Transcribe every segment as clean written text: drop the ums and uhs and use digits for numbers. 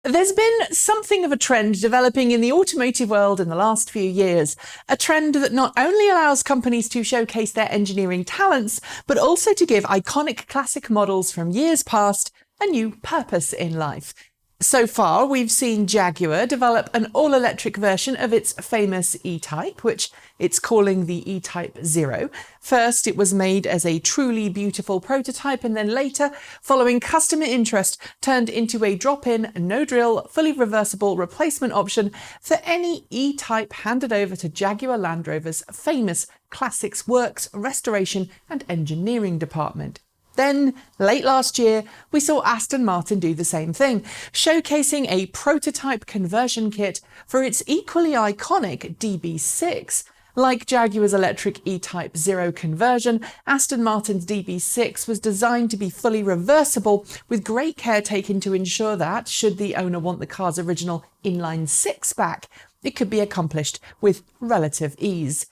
There's been something of a trend developing in the automotive world in the last few years, a trend that not only allows companies to showcase their engineering talents, but also to give iconic classic models from years past a new purpose in life. So far, we've seen Jaguar develop an all-electric version of its famous E-Type, which it's calling the E-Type Zero. First, it was made as a truly beautiful prototype, and then later, following customer interest, turned into a drop-in, no-drill, fully reversible replacement option for any E-Type handed over to Jaguar Land Rover's famous Classics Works Restoration and Engineering Department. Then, late last year, we saw Aston Martin do the same thing, showcasing a prototype conversion kit for its equally iconic DB6. Like Jaguar's electric E-Type Zero conversion, Aston Martin's DB6 was designed to be fully reversible, with great care taken to ensure that, should the owner want the car's original inline six back, it could be accomplished with relative ease.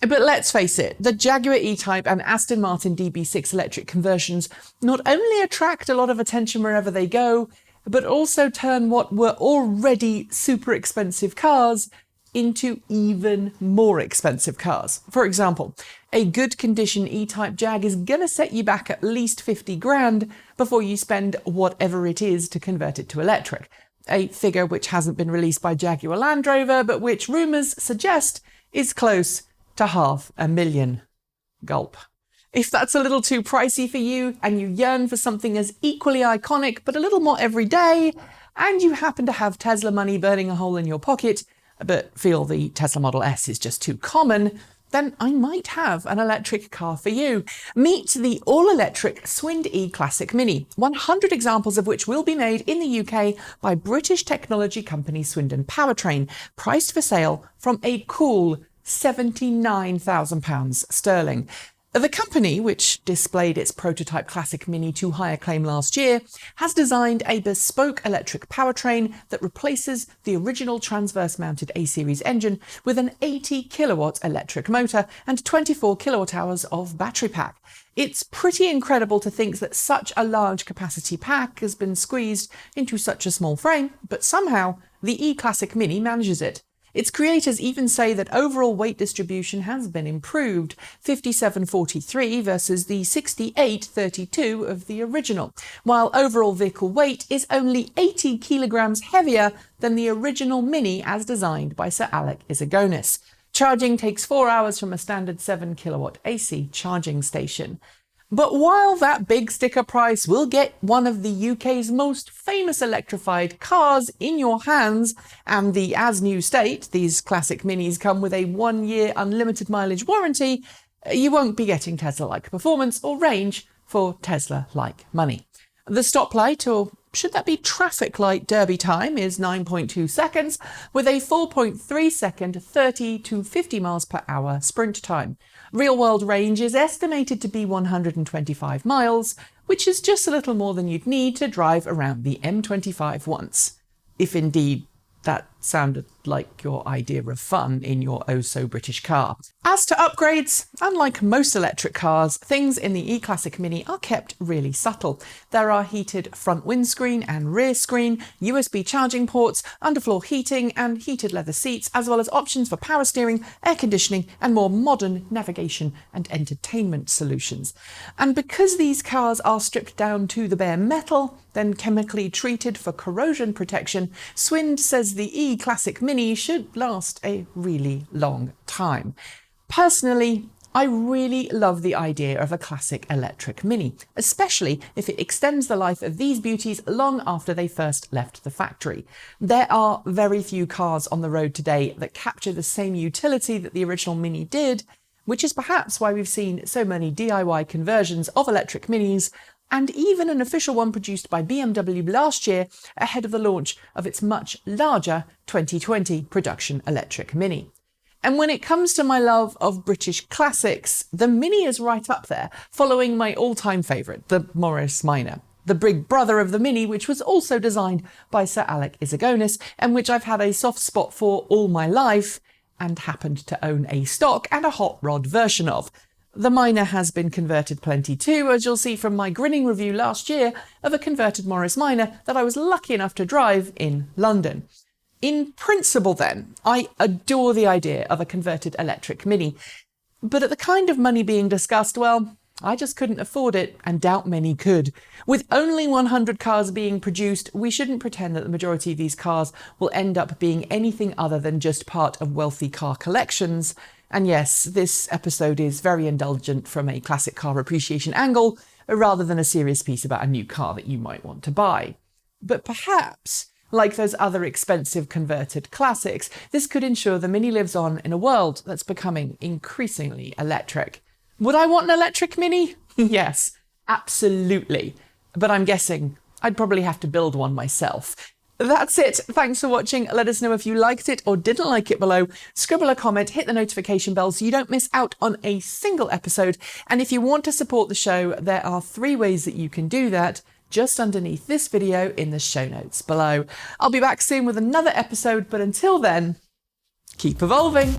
But let's face it, the Jaguar E-Type and Aston Martin DB6 electric conversions not only attract a lot of attention wherever they go, but also turn what were already super expensive cars into even more expensive cars. For example, a good condition E-Type Jag is gonna set you back at least 50 grand before you spend whatever it is to convert it to electric. A figure which hasn't been released by Jaguar Land Rover, but which rumours suggest is close to $500,000. Gulp. If that's a little too pricey for you and you yearn for something as equally iconic but a little more everyday, and you happen to have Tesla money burning a hole in your pocket, but feel the Tesla Model S is just too common, then I might have an electric car for you. Meet the all-electric Swindon E-Classic Mini, 100 examples of which will be made in the UK by British technology company Swindon Powertrain, priced for sale from a cool £79,000 sterling. The company, which displayed its prototype Classic Mini to high acclaim last year, has designed a bespoke electric powertrain that replaces the original transverse-mounted A-series engine with an 80-kilowatt electric motor and 24 kilowatt-hours of battery pack. It's pretty incredible to think that such a large capacity pack has been squeezed into such a small frame, but somehow the E-Classic Mini manages it. Its creators even say that overall weight distribution has been improved, 57.43 versus the 68.32 of the original, while overall vehicle weight is only 80 kilograms heavier than the original Mini as designed by Sir Alec Izagonis. Charging takes 4 hours from a standard 7 kilowatt AC charging station. But while that big sticker price will get one of the UK's most famous electrified cars in your hands, and the as-new state, these classic Minis come with a 1-year unlimited mileage warranty, you won't be getting Tesla-like performance or range for Tesla-like money. The stoplight, or should that be traffic light derby time, is 9.2 seconds, with a 4.3 second 30 to 50 miles per hour sprint time. Real-world range is estimated to be 125 miles, which is just a little more than you'd need to drive around the M25 once. If indeed that sounded like your idea of fun in your oh-so-British car. As to upgrades, unlike most electric cars, things in the E-Classic Mini are kept really subtle. There are heated front windscreen and rear screen, USB charging ports, underfloor heating and heated leather seats, as well as options for power steering, air conditioning and more modern navigation and entertainment solutions. And because these cars are stripped down to the bare metal, then chemically treated for corrosion protection, Swind says the E-Classic Mini should last a really long time. Personally, I really love the idea of a classic electric Mini, especially if it extends the life of these beauties long after they first left the factory. There are very few cars on the road today that capture the same utility that the original Mini did, which is perhaps why we've seen so many DIY conversions of electric Minis, and even an official one produced by BMW last year ahead of the launch of its much larger 2020 production electric Mini. And when it comes to my love of British classics, the Mini is right up there, following my all-time favourite, the Morris Minor, the big brother of the Mini, which was also designed by Sir Alec Izagonis, and which I've had a soft spot for all my life, and happened to own a stock and a hot rod version of. The Miner has been converted plenty too, as you'll see from my grinning review last year of a converted Morris Minor that I was lucky enough to drive in London. In principle then, I adore the idea of a converted electric Mini, but at the kind of money being discussed, well, I just couldn't afford it and doubt many could. With only 100 cars being produced, we shouldn't pretend that the majority of these cars will end up being anything other than just part of wealthy car collections. And yes, this episode is very indulgent from a classic car appreciation angle, rather than a serious piece about a new car that you might want to buy. But perhaps, like those other expensive converted classics, this could ensure the Mini lives on in a world that's becoming increasingly electric. Would I want an electric Mini? Yes, absolutely. But I'm guessing I'd probably have to build one myself. That's it. Thanks for watching. Let us know if you liked it or didn't like it below. Scribble a comment, hit the notification bell so you don't miss out on a single episode. And if you want to support the show, there are 3 ways that you can do that just underneath this video in the show notes below. I'll be back soon with another episode, but until then, keep evolving.